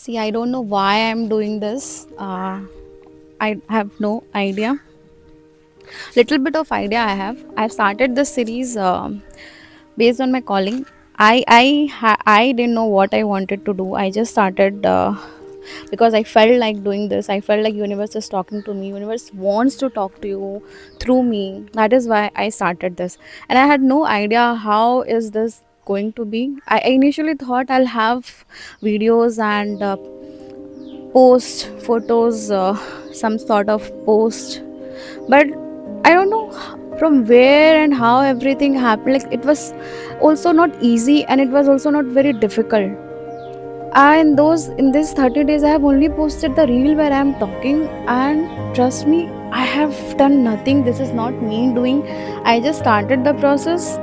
See, I don't know why I'm doing this. I have no idea. Little bit of idea I have. I've started this series based on my calling. I didn't know what I wanted to do. I just started because I felt like doing this. I felt like universe is talking to me. Universe wants to talk to you through me. That is why I started this. And I had no idea how is this going to be. I initially thought I'll have videos and post photos, some sort of post, but I don't know from where and how everything happened. Like, it was also not easy and it was also not very difficult. And those in this 30 days I have only posted the reel where I am talking, and trust me, I have done nothing. This is not me doing. I just started the process,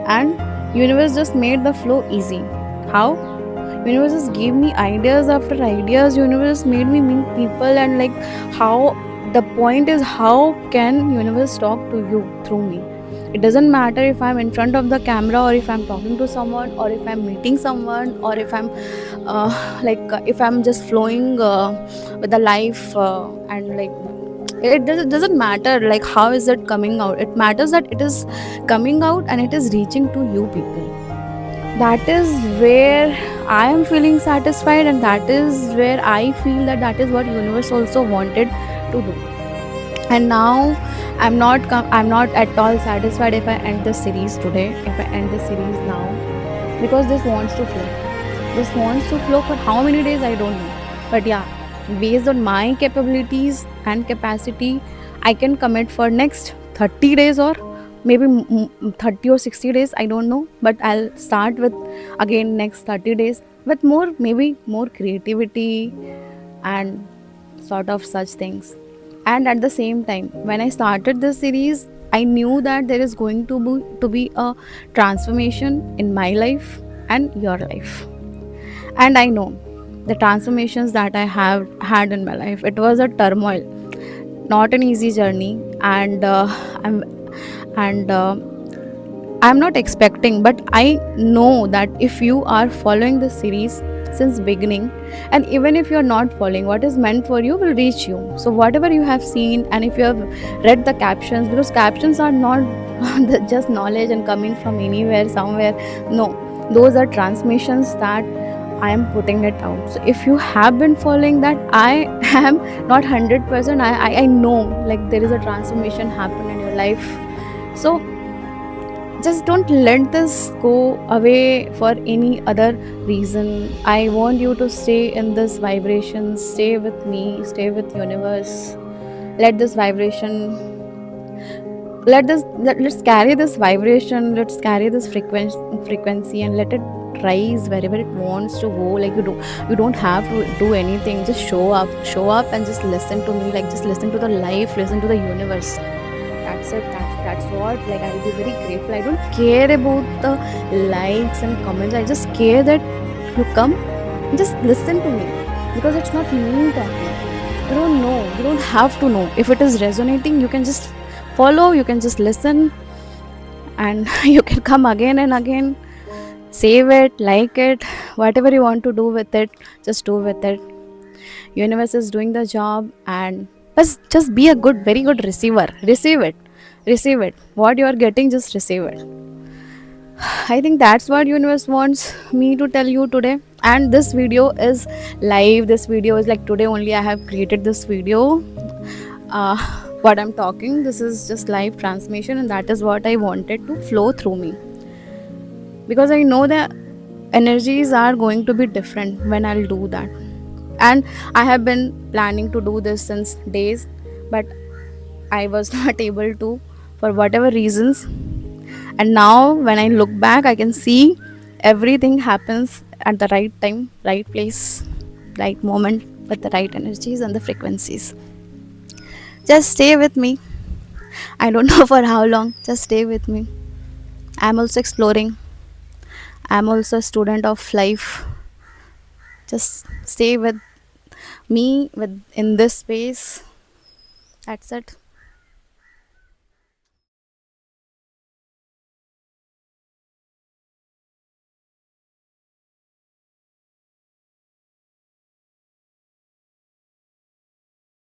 and universe just made the flow easy. How? Universe just gave me ideas after ideas. Universe made me meet people, and like, how the point is, how can universe talk to you through me? It doesn't matter if I'm in front of the camera, or if I'm talking to someone, or if I'm meeting someone, or if I'm if I'm just flowing with the life, and like, it doesn't matter like how is it coming out. It matters that it is coming out and it is reaching to you people. That is where I am feeling satisfied, and that is where I feel that that is what universe also wanted to do. And now I'm not at all satisfied if I end the series today, if I end the series now, because this wants to flow. This wants to flow for how many days I don't know, but yeah, based on my capabilities and capacity, I can commit for next 30 days, or maybe 30 or 60 days, I don't know, but I'll start with again next 30 days with more, maybe more creativity and sort of such things. And at the same time, when I started this series, I knew that there is going to be a transformation in my life and your life. And I know the transformations that I have had in my life, it was a turmoil, not an easy journey. And and I'm not expecting, but I know that if you are following the series since beginning, and even if you're not following, what is meant for you will reach you. So whatever you have seen, and if you have read the captions, because captions are not just knowledge and coming from anywhere, somewhere. No, those are transmissions that I am putting it out. So if you have been following that, I am not 100%. I know like there is a transformation happen in your life. So just don't let this go away for any other reason. I want you to stay in this vibration, stay with me, stay with universe. Let this vibration, let's carry this vibration, let's carry this frequency, and let it rise wherever it wants to go. Like, you don't have to do anything. Just show up and just listen to me. Like, just listen to the life, listen to the universe. That's it. That's what, like, I'll be very grateful. I don't care about the likes and comments. I just care that you come and just listen to me, because it's not me talking. You don't know, you don't have to know. If it is resonating, you can just follow, you can just listen, and you can come again and again. Save it, like it, whatever you want to do with it, just do with it. Universe is doing the job, and just be a good, very good receiver. Receive it. What you are getting, just receive it. I think that's what universe wants me to tell you today. And this video is live. This video is like today only I have created this video. uh, what I'm talking, this is just live transmission, and that is what I wanted to flow through me, because I know that energies are going to be different when I'll do that. And I have been planning to do this since days, but I was not able to, for whatever reasons. And now when I look back, I can see everything happens at the right time, right place, right moment, with the right energies and the frequencies. Just stay with me. I don't know for how long. Just stay with me. I'm also exploring. I'm also a student of life. Just stay with me with in this space. That's it.